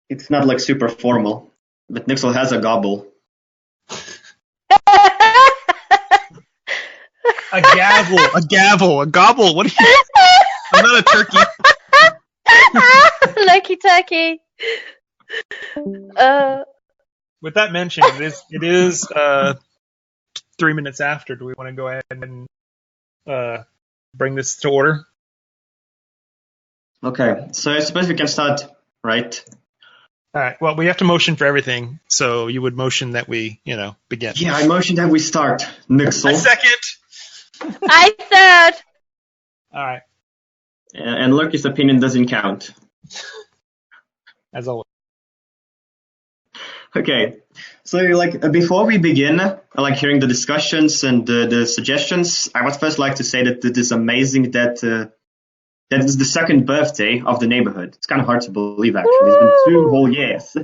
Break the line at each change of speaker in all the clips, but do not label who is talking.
It's not like super formal, but Nixel has a gobble.
A gavel, a gavel, a gobble. What are you? I'm not a turkey.
Lucky turkey.
With that mentioned, it is 3 minutes after. Do we want to go ahead and bring this to order?
Okay, so I suppose we can start, right?
All right. Well, we have to motion for everything, so you would motion that we, begin.
Yeah, I motioned that we start, Nixel.
A second.
I third.
All right.
And Lurky's opinion doesn't count.
As always.
Okay, so before we begin, hearing the discussions and the suggestions, I would first like to say that it is amazing that that is the second birthday of the neighborhood. It's kind of hard to believe, actually. It's been 2 whole years.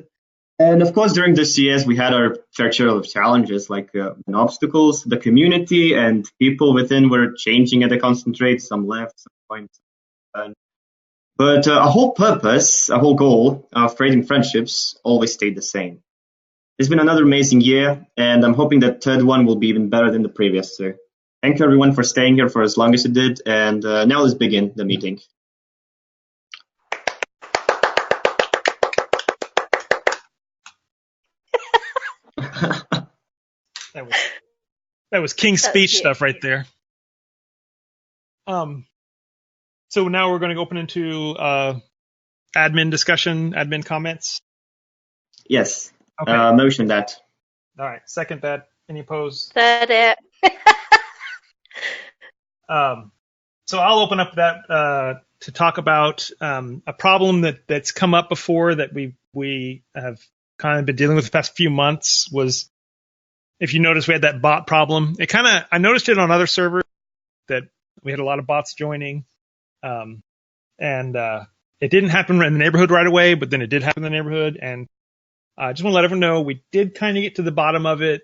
And of course, during these years, we had our fair share of challenges, and obstacles. The community and people within were changing at a constant rate. Some left, some joined, some. But a whole purpose, a whole goal of creating friendships always stayed the same. It's been another amazing year, and I'm hoping that third one will be even better than the previous two. Thank you, everyone, for staying here for as long as you did, and now let's begin the meeting.
That was King's speech stuff right there. So now we're going to open into admin discussion, admin comments.
Yes.
Okay.
Motion that.
All right. Second that. Any opposed?
Third it.
So I'll open up that to talk about a problem that's come up before that we have kind of been dealing with the past few months. Was, if you notice, we had that bot problem. I noticed it on other servers that we had a lot of bots joining, and it didn't happen in the neighborhood right away, but then it did happen in the neighborhood, and I just want to let everyone know we did kind of get to the bottom of it.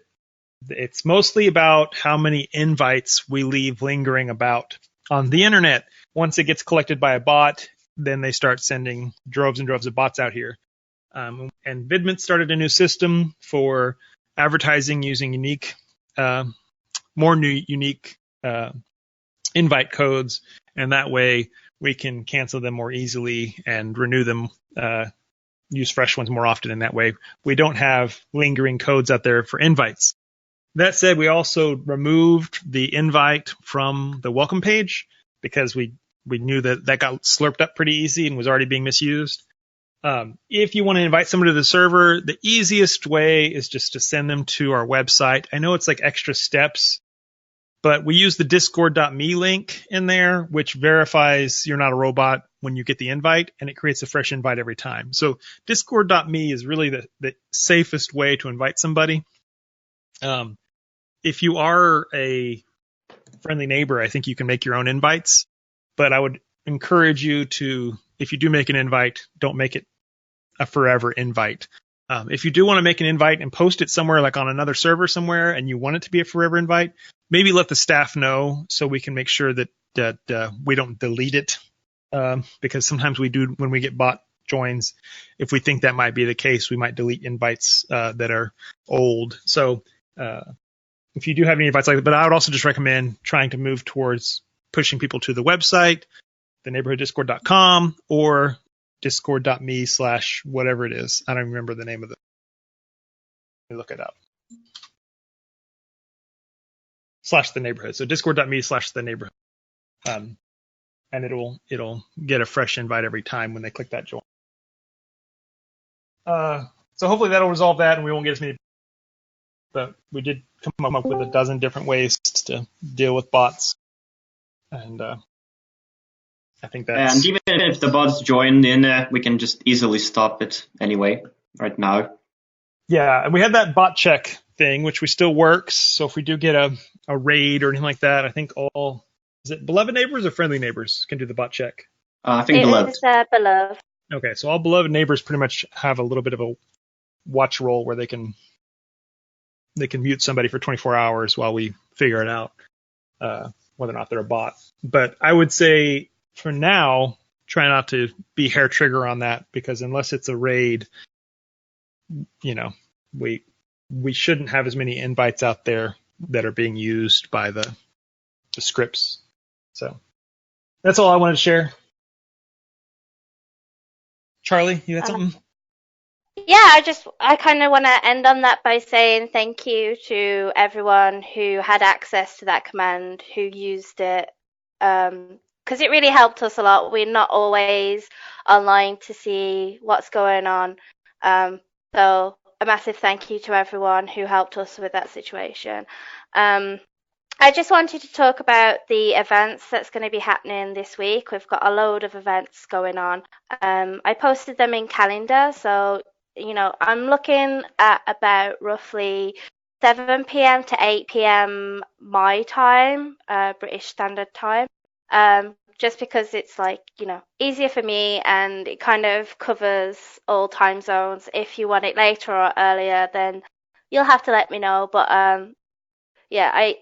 It's mostly about how many invites we leave lingering about on the internet. Once it gets collected by a bot, then they start sending droves and droves of bots out here. And Vidment started a new system for advertising using unique invite codes, and that way we can cancel them more easily and renew them, use fresh ones more often. In that way, we don't have lingering codes out there for invites. That said, we also removed the invite from the welcome page because we knew that got slurped up pretty easy and was already being misused. If you want to invite someone to the server, the easiest way is just to send them to our website. I know it's like extra steps, but we use the discord.me link in there, which verifies you're not a robot when you get the invite, and it creates a fresh invite every time. So discord.me is really the safest way to invite somebody. If you are a friendly neighbor, I think you can make your own invites, but I would encourage you to, if you do make an invite, don't make it a forever invite. If you do want to make an invite and post it somewhere, like on another server somewhere, and you want it to be a forever invite, maybe let the staff know so we can make sure that we don't delete it, because sometimes we do when we get bot joins. If we think that might be the case, we might delete invites that are old. So if you do have any invites like that, but I would also just recommend trying to move towards pushing people to the website, theneighborhooddiscord.com, or discord.me/whatever it is. I don't remember the name of it. Let me look it up. /theneighborhood. So discord.me/theneighborhood. And it'll get a fresh invite every time when they click that join. So hopefully that'll resolve that and we won't get as many. But we did come up with a dozen different ways to deal with bots. And I think that's...
And even if the bots join in, we can just easily stop it anyway, right now.
Yeah, and we had that bot check thing, which we still works. So if we do get a raid or anything like that, I think all... Is it beloved neighbors or friendly neighbors can do the bot check?
I think beloved.
It is beloved.
Okay, so all beloved neighbors pretty much have a little bit of a watch role where they can mute somebody for 24 hours while we figure it out whether or not they're a bot. But I would say for now, try not to be hair trigger on that, because unless it's a raid, we shouldn't have as many invites out there that are being used by the scripts. So that's all I wanted to share. Charlie, you had something?
Yeah, I kind of want to end on that by saying thank you to everyone who had access to that command, who used it, because it really helped us a lot. We're not always online to see what's going on. So a massive thank you to everyone who helped us with that situation. I just wanted to talk about the events that's going to be happening this week. We've got a load of events going on. I posted them in calendar, so I'm looking at about roughly 7 p.m. to 8 p.m. my time, British Standard Time, just because it's easier for me and it kind of covers all time zones. If you want it later or earlier, then you'll have to let me know. But yeah,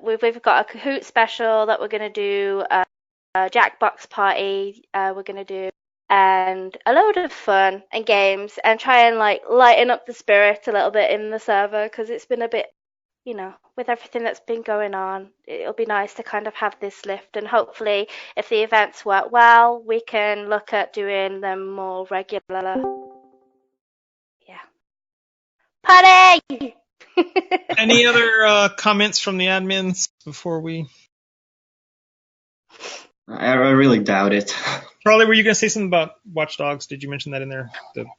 we've got a Kahoot special that we're going to do, a Jackbox party we're going to do, and a load of fun and games, and try and lighten up the spirit a little bit in the server, because it's been a bit, with everything that's been going on, it'll be nice to kind of have this lift, and hopefully if the events work well, we can look at doing them more regular. Yeah. Party!
Any other comments from the admins before we...
I really doubt it.
Charlie, were you going to say something about Watch Dogs? Did you mention that in there?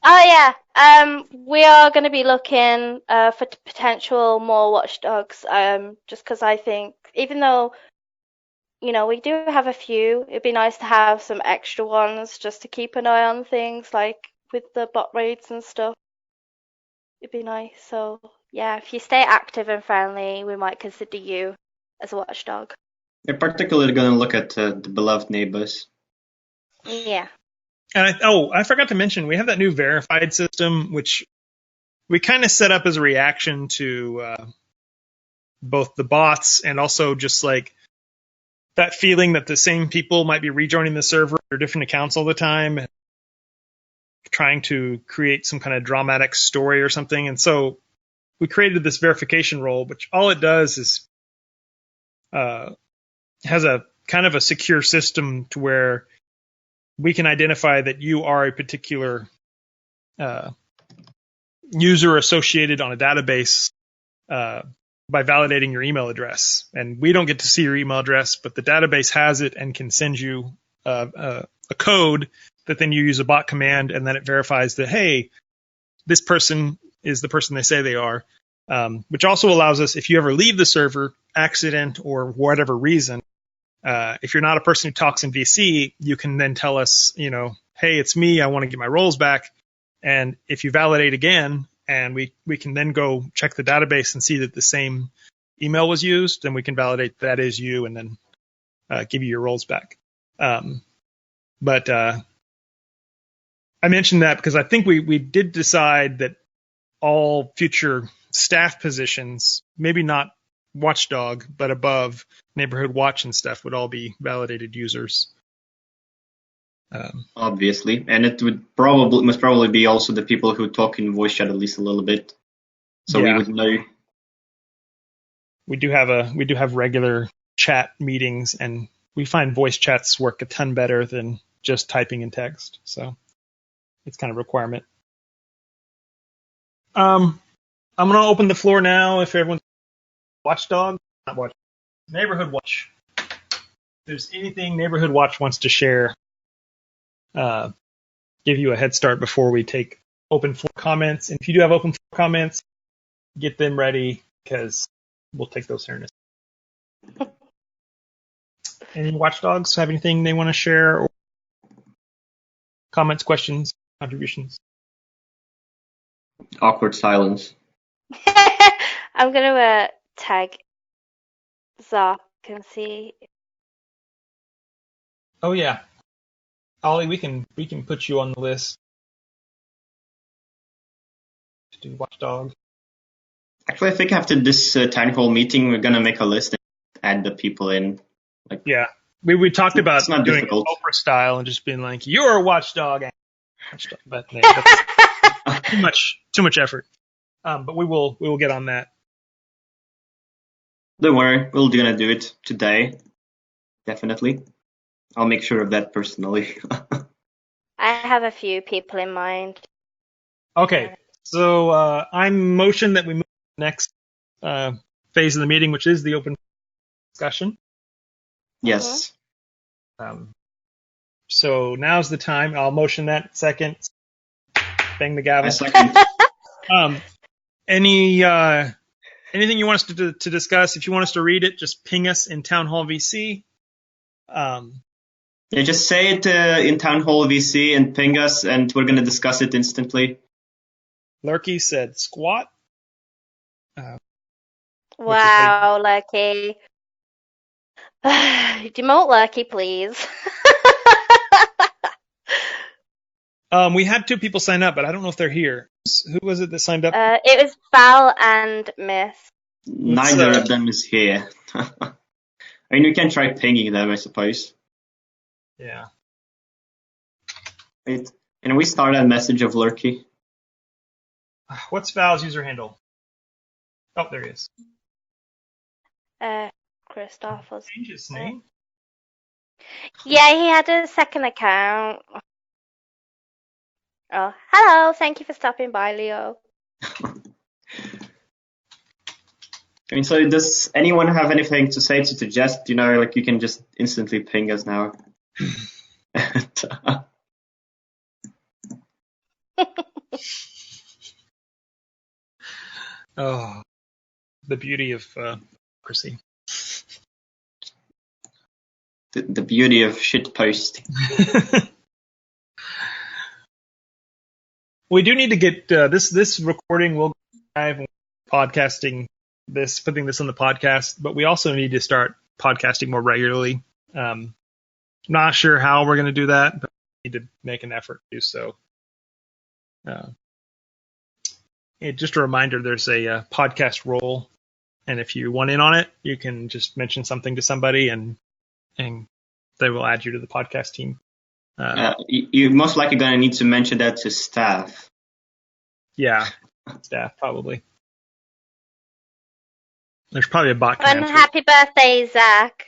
Oh, yeah. We are going to be looking for potential more Watch Dogs, just because I think, even though, we do have a few, it'd be nice to have some extra ones just to keep an eye on things, like with the bot raids and stuff. It'd be nice. So, yeah, if you stay active and friendly, we might consider you as a watchdog.
They're particularly going to look at the beloved neighbors.
Yeah.
And I forgot to mention, we have that new verified system, which we kind of set up as a reaction to both the bots and also just like that feeling that the same people might be rejoining the server or different accounts all the time, trying to create some kind of dramatic story or something. And so we created this verification role, which all it does is has a kind of a secure system to where we can identify that you are a particular user associated on a database by validating your email address. And we don't get to see your email address, but the database has it and can send you a code that then you use a bot command, and then it verifies that, hey, this person is the person they say they are, which also allows us, if you ever leave the server, accident or whatever reason, if you're not a person who talks in VC, you can then tell us, hey, it's me, I want to get my roles back. And if you validate again, and we can then go check the database and see that the same email was used, then we can validate that is you and then give you your roles back. But I mentioned that because I think we did decide that all future staff positions, maybe not watchdog, but above neighborhood watch and stuff, would all be validated users.
Obviously, and it must probably be also the people who talk in voice chat at least a little bit, so we would know.
We do have regular chat meetings, and we find voice chats work a ton better than just typing in text, so it's kind of a requirement. I'm going to open the floor now. If everyone's watchdog, not watch, neighborhood watch. If there's anything neighborhood watch wants to share, give you a head start before we take open floor comments. And if you do have open floor comments, get them ready because we'll take those here in a second. Any watchdogs have anything they want to share? Or comments, questions, contributions?
Awkward silence.
I'm going to tag Zark and see.
Oh, yeah. Ollie, we can put you on the list to do watchdog.
Actually, I think after this town hall meeting, we're gonna make a list and add the people in.
Yeah, we talked about
not
doing
difficult.
Oprah style and just being like, "You're a watchdog," but too much effort. But we will get on that.
Don't worry, we're gonna do it today. Definitely. I'll make sure of that personally.
I have a few people in mind.
Okay, so I motion that we move to the next phase of the meeting, which is the open discussion.
Yes.
So now's the time. I'll motion that. Second. Bang the gavel.
I second.
Anything you want us to discuss? If you want us to read it, just ping us in Town Hall VC.
Yeah, just say it in Town Hall VC and ping us, and we're gonna discuss it instantly.
Lurky said squat.
Wow, Lucky. Demote Lucky, please.
We had 2 people sign up, but I don't know if they're here. Who was it that signed up?
It was Val and Miss.
Neither of them is here. I mean, we can try pinging them, I suppose.
Yeah.
Wait, can we start a message of Lurky?
What's Val's user handle? Oh, there he is.
Christopher's.
Change his name?
Yeah, he had a second account. Oh, hello. Thank you for stopping by, Leo.
I mean, so does anyone have anything to say to suggest? You know, like you can just instantly ping us now.
Oh, the beauty of democracy.
The beauty of shitpost.
We do need to get this recording. Will go live podcasting this, putting this on the podcast, but we also need to start podcasting more regularly. Not sure how we're going to do that, but we need to make an effort to do so. Just a reminder, there's a podcast role, and if you want in on it, you can just mention something to somebody, and they will add you to the podcast team.
You're most likely going to need to mention that to staff.
Yeah, staff probably. There's probably a bot.
And happy birthday, Zach.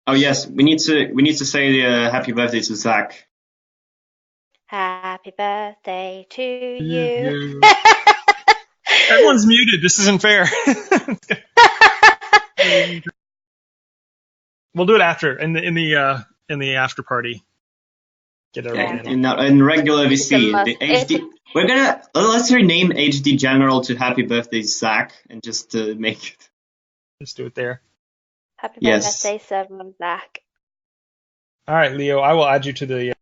Oh yes, we need to say happy birthday to Zach.
Happy birthday to you.
Everyone's muted. This isn't fair. We'll do it after in the after party. Get everyone
in regular VC. The HD. We're gonna let's rename HD General to Happy Birthday Zach and just make it.
Just do it there.
Happy birthday, Servant Zach.
All right, Leo. I will add you to the.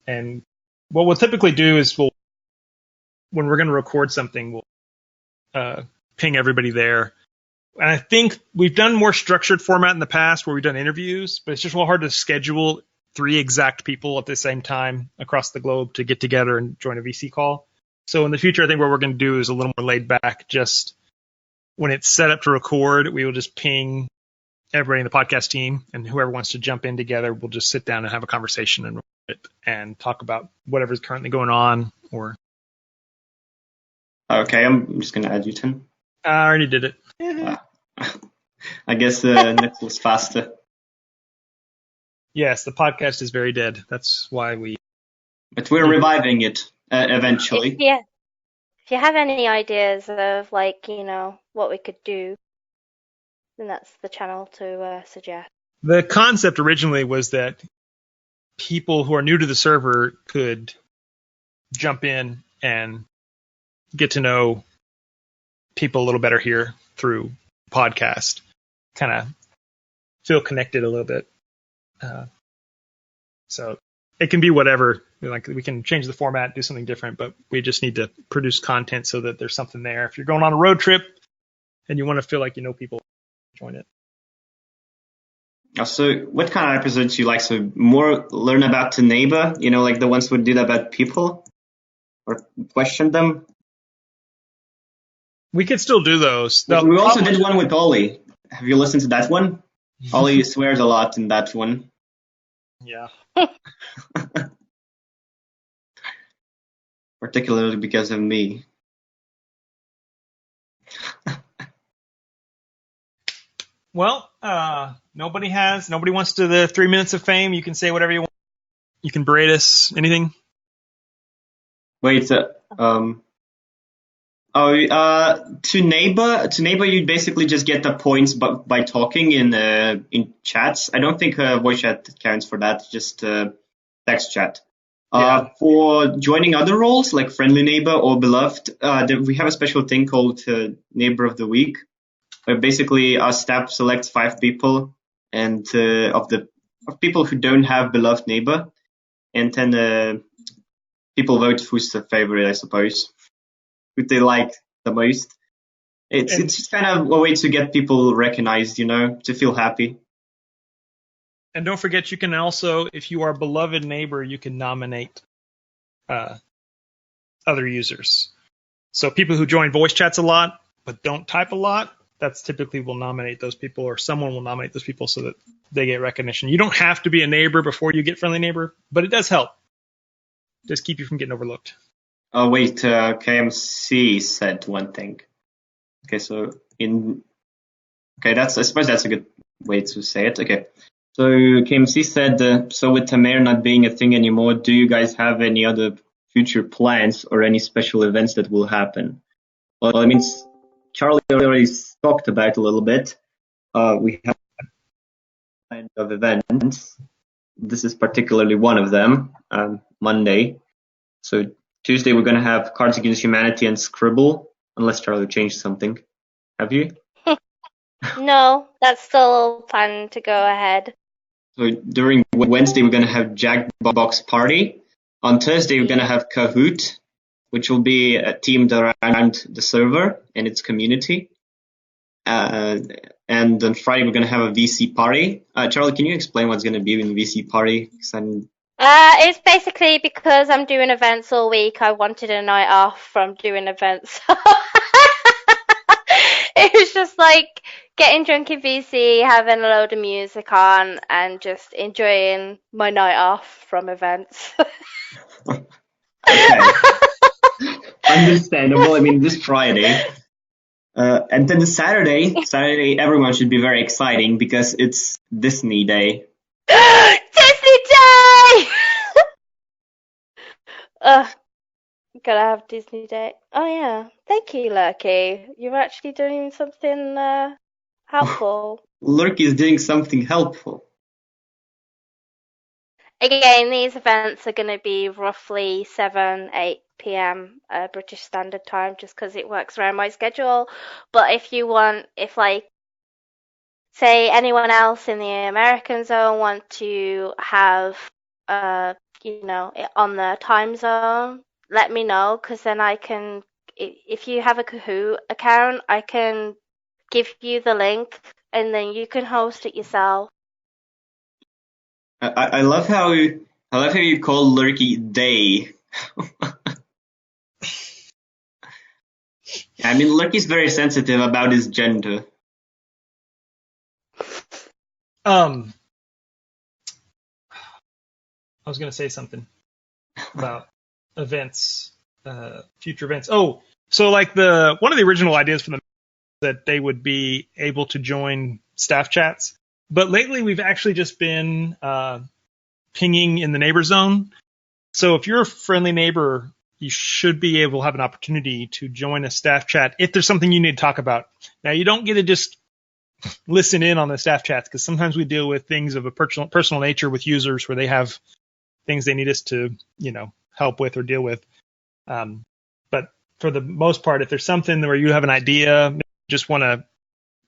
And what we'll typically do is when we're going to record something, we'll ping everybody there. And I think we've done more structured format in the past where we've done interviews, but it's just a little hard to schedule 3 exact people at the same time across the globe to get together and join a VC call. So in the future, I think what we're going to do is a little more laid back. Just when it's set up to record, we will just ping everybody in the podcast team, and whoever wants to jump in together, we'll just sit down and have a conversation and talk about whatever's currently going on. Or
okay, I'm just going to add you, Tim.
I already did it.
I guess next was faster.
Yes, the podcast is very dead. That's why we.
But we're reviving it eventually.
If you have any ideas of what we could do, then that's the channel to suggest.
The concept originally was that people who are new to the server could jump in and get to know people a little better here through podcast, kind of feel connected a little bit. So it can be whatever. Like we can change the format, do something different, but we just need to produce content so that there's something there. If you're going on a road trip and you want to feel like you know people, join it.
So what kind of episodes do you like? So more learn about the neighbor, like the ones we did about people or question them?
We could still do those.
We also did one with Ollie. Have you listened to that one? Ollie swears a lot in that one.
Yeah.
particularly because of me.
Well, nobody wants to the 3 minutes of fame. You can say whatever you want. You can berate us, anything.
Wait, to neighbor, you basically just get the points by talking in chats. I don't think voice chat counts for that, just text chat.
Yeah.
For joining other roles like friendly neighbor or beloved, we have a special thing called Neighbor of the Week, where basically our staff selects 5 people, and of people who don't have beloved neighbor, and then people vote who's the favorite, I suppose, who they like the most. It's just kind of a way to get people recognized, to feel happy.
And don't forget, you can also, if you are a beloved neighbor, you can nominate other users. So people who join voice chats a lot but don't type a lot, that's typically will nominate those people, or someone will nominate those people so that they get recognition. You don't have to be a neighbor before you get friendly neighbor, but it does help. Just keep you from getting overlooked.
Oh wait, KMC said one thing. Okay, I suppose that's a good way to say it. Okay, so KMC said, so with Tamer not being a thing anymore, do you guys have any other future plans or any special events that will happen? Well, I mean, Charlie already talked about a little bit. We have a kind of events. This is particularly one of them, Monday. So Tuesday we're going to have Cards Against Humanity and Scribble, unless Charlie changed something. Have you?
No, that's still planned to go ahead.
So during Wednesday we're going to have Jackbox Party. On Thursday we're going to have Kahoot, which will be themed around the server and its community. And on Friday we're going to have a VC party. Charlie, can you explain what's going to be in VC party?
It's basically because I'm doing events all week. I wanted a night off from doing events. It was just like getting drunk in VC, having a load of music on, and just enjoying my night off from events.
Okay. Understandable. I mean, this Friday. And then the Saturday, everyone should be very exciting because it's Disney Day.
Disney Day! Gotta have Disney Day. Oh yeah, thank you, Lurky. You're actually doing something helpful.
Lurky is doing something helpful.
Again, these events are going to be roughly 7-8 p.m. British Standard Time, just because it works around my schedule. But if say anyone else in the American zone want to have, it on the time zone, let me know, because then I can, if you have a Kahoot account, I can give you the link and then you can host it yourself.
I love how you call Lurky Day. I mean, Lurky's very sensitive about his gender.
I was going to say something about events, future events. Oh, so like one of the original ideas for them that they would be able to join staff chats. But lately we've actually just been pinging in the neighbor zone. So if you're a friendly neighbor, you should be able to have an opportunity to join a staff chat if there's something you need to talk about. Now, you don't get to just listen in on the staff chats, because sometimes we deal with things of a personal nature with users where they have things they need us to, help with or deal with. But for the most part, if there's something where you have an idea, just want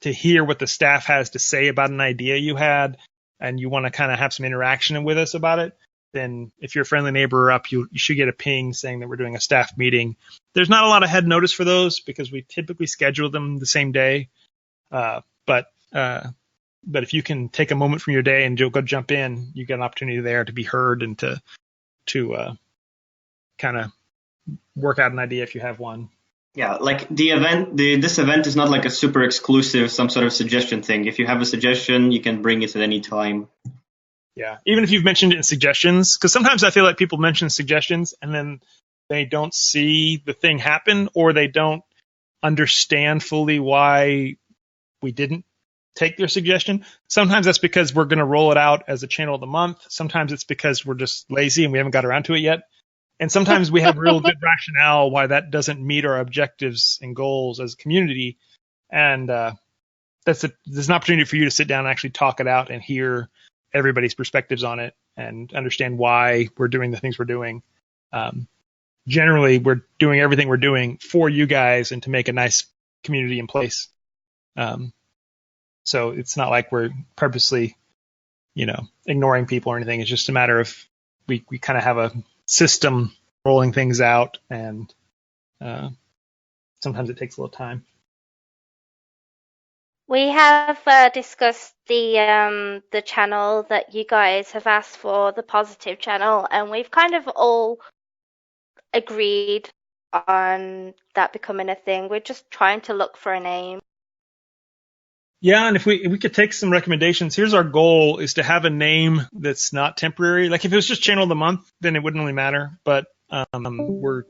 to hear what the staff has to say about an idea you had, and you want to kind of have some interaction with us about it, then if you're a friendly neighbor up, you should get a ping saying that we're doing a staff meeting. There's not a lot of head notice for those because we typically schedule them the same day. But if you can take a moment from your day and go jump in, you get an opportunity there to be heard and to kind of work out an idea if you have one.
Yeah, like this event is not like a super exclusive, some sort of suggestion thing. If you have a suggestion, you can bring it at any time.
Yeah, even if you've mentioned it in suggestions, because sometimes I feel like people mention suggestions and then they don't see the thing happen, or they don't understand fully why we didn't take their suggestion. Sometimes that's because we're going to roll it out as a channel of the month. Sometimes it's because we're just lazy and we haven't got around to it yet. And sometimes we have real good rationale why that doesn't meet our objectives and goals as a community. And there's an opportunity for you to sit down and actually talk it out and hear everybody's perspectives on it and understand why we're doing the things we're doing. Generally, we're doing everything we're doing for you guys and to make a nice community in place. So it's not like we're purposely, ignoring people or anything. It's just a matter of we kind of have a system rolling things out, and sometimes it takes a little time.
We have discussed the channel that you guys have asked for, the positive channel, and we've kind of all agreed on that becoming a thing. We're just trying to look for a name.
Yeah, and if we could take some recommendations, here's our goal: is to have a name that's not temporary. Like if it was just channel of the month, then it wouldn't really matter. But we're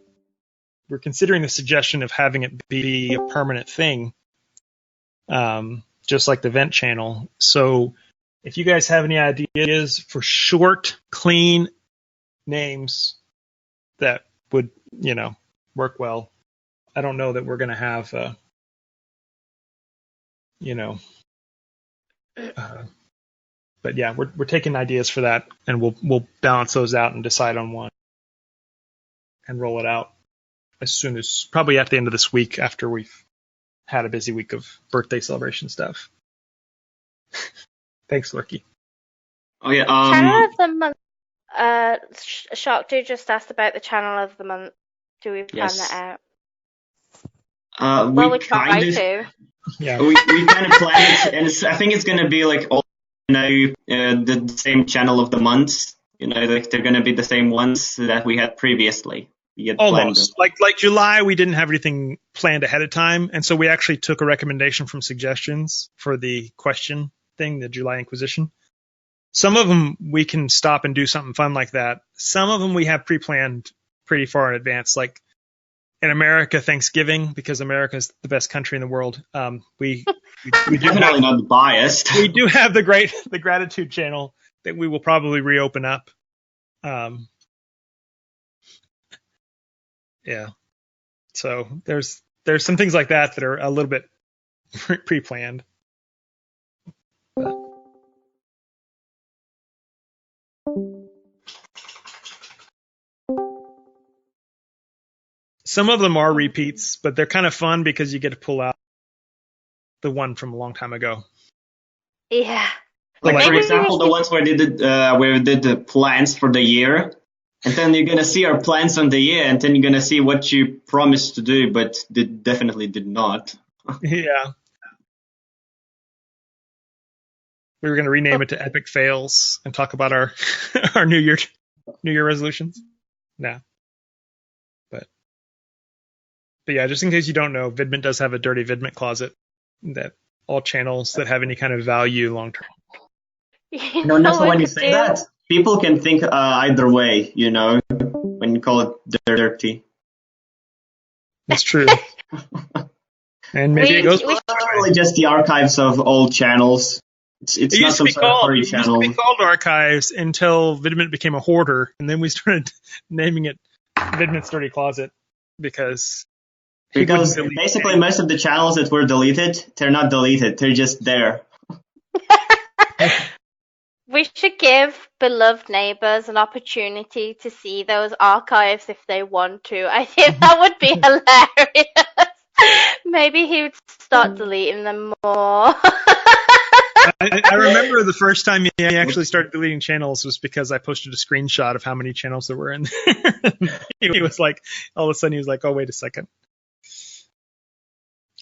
considering the suggestion of having it be a permanent thing, just like the vent channel. So if you guys have any ideas for short, clean names that would, work well, I don't know that we're going to have, but yeah, we're taking ideas for that, and we'll balance those out and decide on one and roll it out as soon as probably at the end of this week after we've had a busy week of birthday celebration stuff. Thanks, Lurky.
Oh yeah.
Channel of the month. Shark just asked about the channel of the month. Do we plan that out?
We
we try to.
Yeah. We kind of plan it, and I think it's gonna be like all the same channel of the month. Like they're gonna be the same ones that we had previously.
Almost like July, we didn't have anything planned ahead of time, and so we actually took a recommendation from suggestions for the question thing, the July Inquisition. Some of them we can stop and do something fun like that. Some of them we have pre-planned pretty far in advance, like in America, Thanksgiving, because America is the best country in the world. We
definitely not biased.
We do have the gratitude channel that we will probably reopen up. Yeah. So there's some things like that are a little bit pre-planned. But. Some of them are repeats, but they're kind of fun because you get to pull out the one from a long time ago.
Yeah.
Like for example, the ones where we did the plans for the year, and then you're gonna see our plans on the year, and then you're gonna see what you promised to do, but definitely did not.
Yeah. We were gonna rename it to Epic Fails and talk about our our New Year resolutions. No. But yeah, just in case you don't know, Vidment does have a dirty Vidment closet that all channels that have any kind of value long term.
So when you say that, people can think either way, when you call it dirty.
That's true. And maybe it goes.
It's not really just the archives of old channels. It's not some sort of furry channel.
It used to be called archives until Vidment became a hoarder, and then we started naming it Vidment's Dirty Closet because
basically most of the channels that were deleted, they're not deleted, they're just there.
We should give beloved neighbors an opportunity to see those archives if they want to. I think that would be hilarious. Maybe he would start deleting them more.
I remember the first time he actually started deleting channels was because I posted a screenshot of how many channels there were in there. He was like, all of a sudden he was like, oh, wait a second.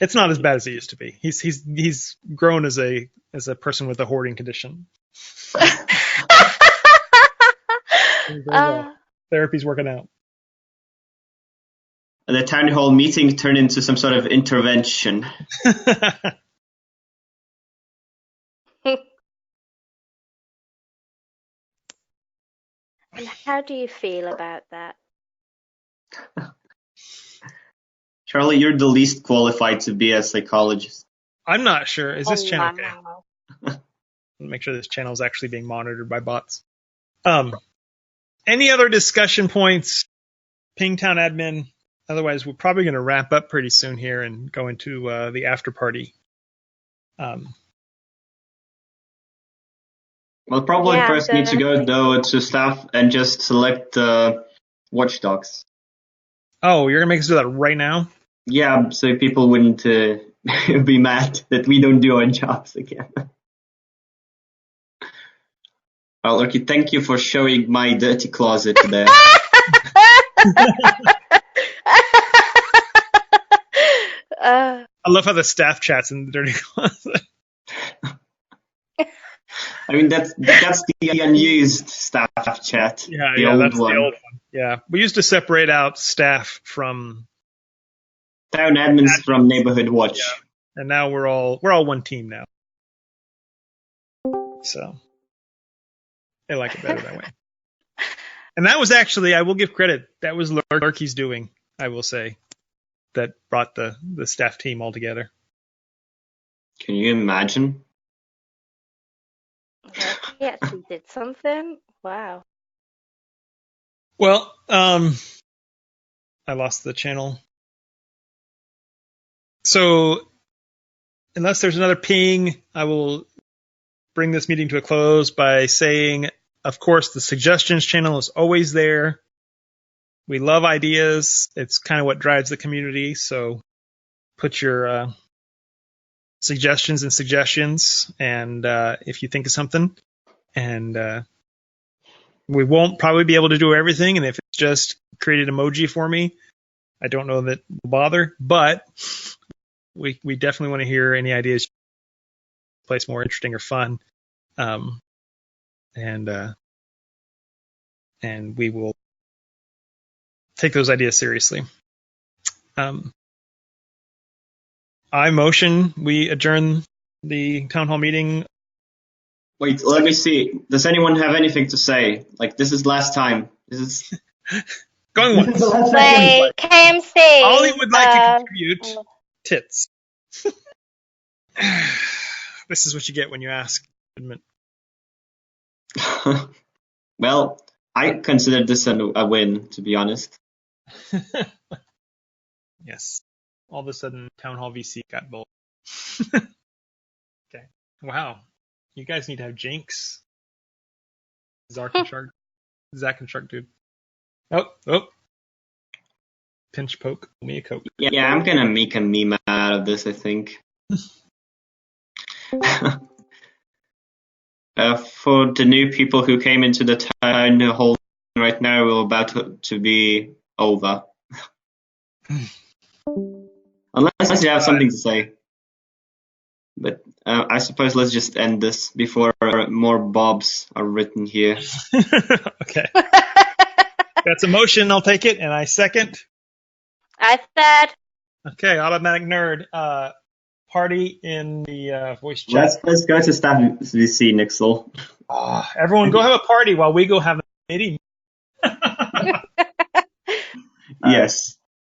It's not as bad as it used to be. He's grown as a person with a hoarding condition. Therapy's working out.
The town hall meeting turned into some sort of intervention.
And how do you feel about that?
Charlie, you're the least qualified to be a psychologist.
I'm not sure. Is this channel okay?
wow.
Make sure this channel is actually being monitored by bots. Any other discussion points? Pingtown admin. Otherwise, we're probably going to wrap up pretty soon here and go into the after party.
We'll probably
Yeah,
first need to go
definitely.
though to staff and just select watchdogs.
Oh, you're going to make us do that right now?
Yeah, so people wouldn't be mad that we don't do our jobs again. Well, okay, thank you for showing my dirty closet there.
Uh,
I love how the staff chats in the dirty closet.
I mean, that's the unused staff chat.
Yeah,
the
yeah,
old
that's
one.
the old one. Yeah, we used to separate out staff from,
Town admins from Neighborhood Watch.
and now we're all one team now. So they like it better that way. And that was actually, I will give credit, that was Lurky's doing, I will say, that brought the staff team all together.
Can you imagine?
he actually did something. Wow.
Well, I lost the channel. So, unless there's another ping, I will bring this meeting to a close by saying, of course, the suggestions channel is always there. We love ideas. It's kind of what drives the community. So, put your suggestions in suggestions, and if you think of something, and we won't probably be able to do everything. And if it's just create an emoji for me, I don't know that will bother, but we definitely want to hear any ideas to place more interesting or fun, and we will take those ideas seriously. I motion we adjourn the town hall meeting.
Wait, let me see. Does anyone have anything to say? Like, this is last time. This is
Going once.
Wait, KMC.
Ollie would like to contribute tits. This is what you get when you ask.
Well, I consider this a win, to be honest.
Yes. All of a sudden, Town Hall VC got bold. Okay. Wow. You guys need to have Jinx. Zach and Shark dude. Oh. Pinch poke. Me a coke.
Yeah, I'm gonna make a meme out of this, I think. For the new people who came into the town hall right now, we're about to be over. Unless you have something to say. But I suppose let's just end this before more bobs are written here.
Okay. That's a motion. I'll take it, and I second.
I said.
Okay, automatic nerd. Party in the voice chat.
Let's go to staff VC, Nixel.
Everyone, go have a party while we go have a meeting.
Yes.